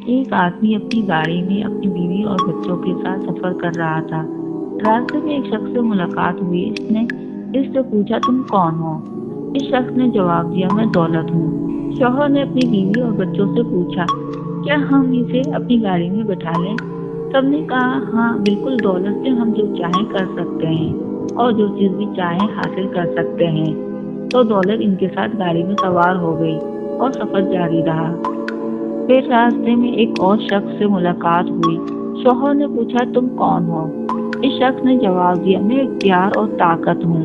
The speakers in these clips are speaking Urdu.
ایک آدمی اپنی گاڑی میں اپنی بیوی اور بچوں کے ساتھ سفر کر رہا تھا۔ راستے میں ایک شخص سے ملاقات ہوئی۔ اس سے پوچھا، تم کون ہو؟ اس شخص نے جواب دیا، میں دولت ہوں۔ شوہر نے اپنی بیوی اور بچوں سے پوچھا، کیا ہم اسے اپنی گاڑی میں بٹھا لیں؟ سب نے کہا، ہاں بالکل، دولت سے ہم جو چاہیں کر سکتے ہیں اور جو چیز بھی چاہیں حاصل کر سکتے ہیں۔ تو دولت ان کے ساتھ گاڑی میں سوار ہو گئی اور سفر جاری رہا۔ پھر راستے میں ایک اور شخص سے ملاقات ہوئی۔ شوہر نے پوچھا، تم کون ہو؟ اس شخص نے جواب دیا، میں اختیار اور طاقت ہوں۔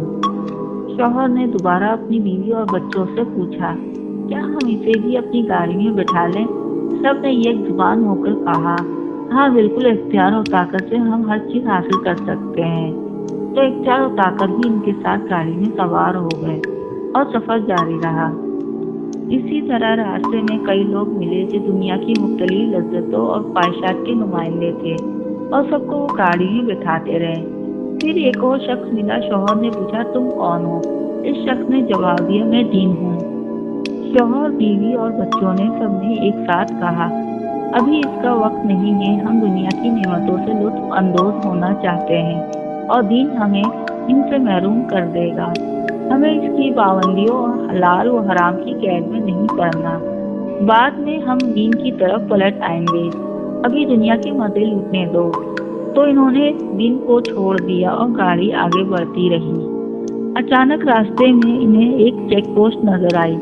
شوہر نے دوبارہ اپنی بیوی اور بچوں سے پوچھا، کیا ہم اسے بھی اپنی گاڑی میں بٹھا لیں؟ سب نے ایک زبان ہو کر کہا، ہاں بالکل، اختیار اور طاقت سے ہم ہر چیز حاصل کر سکتے ہیں۔ تو اختیار اور طاقت بھی ان کے ساتھ گاڑی میں سوار ہو گئے اور سفر جاری رہا۔ اسی طرح راستے میں کئی لوگ ملے جو دنیا کی مختلف لذتوں اور خواہشات کے نمائندے تھے اور سب کو وہ گاڑی میں بٹھاتے رہے۔ پھر ایک اور شخص ملا۔ شوہر نے پوچھا، تم کون ہو؟ اس شخص نے جواب دیا، میں دین ہوں۔ شوہر، بیوی اور بچوں نے سب نے ایک ساتھ کہا، ابھی اس کا وقت نہیں ہے، ہم دنیا کی نعمتوں سے لطف اندوز ہونا چاہتے ہیں اور دین ہمیں ان سے محروم کر دے گا۔ ہمیں اس کی پابندیوں اور حلال و حرام کی قید میں نہیں پڑنا۔ بعد میں ہم دین کی طرف پلٹ آئیں گے، ابھی دنیا کے مزے لوٹنے دو۔ تو انہوں نے دین کو چھوڑ دیا اور گاڑی آگے بڑھتی رہی۔ اچانک راستے میں انہیں ایک چیک پوسٹ نظر آئی،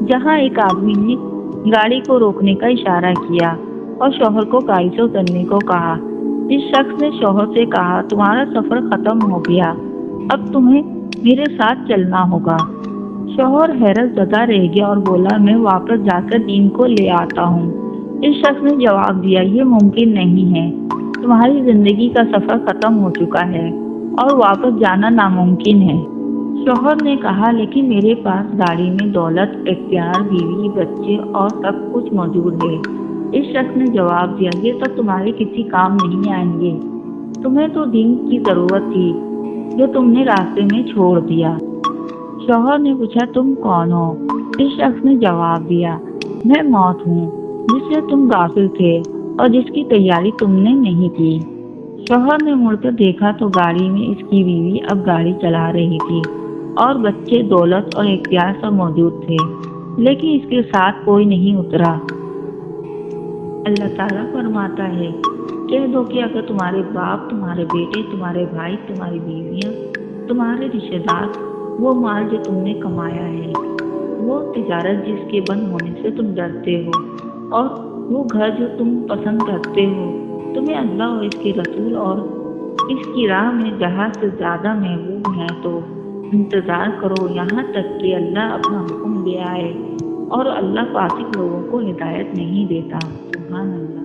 جہاں ایک آدمی نے گاڑی کو روکنے کا اشارہ کیا اور شوہر کو گاڑی سے اترنے کو کہا۔ اس شخص نے شوہر سے کہا، تمہارا سفر ختم ہو گیا، اب تمہیں میرے ساتھ چلنا ہوگا۔ شوہر حیرت زدہ رہ گیا اور بولا، میں واپس جا کر دین کو لے آتا ہوں۔ اس شخص نے جواب دیا، یہ ممکن نہیں ہے، تمہاری زندگی کا سفر ختم ہو چکا ہے اور واپس جانا ناممکن ہے۔ شوہر نے کہا، لیکن میرے پاس گاڑی میں دولت، اختیار، بیوی، بچے اور سب کچھ موجود ہے۔ اس شخص نے جواب دیا، یہ سب تمہارے کسی کام نہیں آئیں گے، تمہیں تو دین کی ضرورت تھی جو تم نے راستے میں چھوڑ دیا۔ شوہر نے پوچھا، تم کون ہو؟ اس شخص نے جواب دیا، میں موت ہوں، جس سے تم غافل تھے اور جس کی تیاری تم نے نہیں کی۔ شوہر نے مڑ کر دیکھا تو گاڑی میں اس کی بیوی اب گاڑی چلا رہی تھی اور بچے، دولت اور اختیار سب موجود تھے، لیکن اس کے ساتھ کوئی نہیں اترا۔ اللہ تعالیٰ فرماتا ہے، کہہ دو کہ اگر تمہارے باپ، تمہارے بیٹے، تمہارے بھائی، تمہاری بیویاں، تمہارے رشتے دار، وہ مال جو تم نے کمایا ہے، وہ تجارت جس کے بند ہونے سے تم ڈرتے ہو، اور وہ گھر جو تم پسند کرتے ہو، تمہیں اللہ اور اس کے رسول اور اس کی راہ میں جہاد سے زیادہ محبوب ہیں، تو انتظار کرو یہاں تک کہ اللہ اپنا حکم لے آئے، اور اللہ فاسق لوگوں کو ہدایت نہیں دیتا۔ سبحان اللہ۔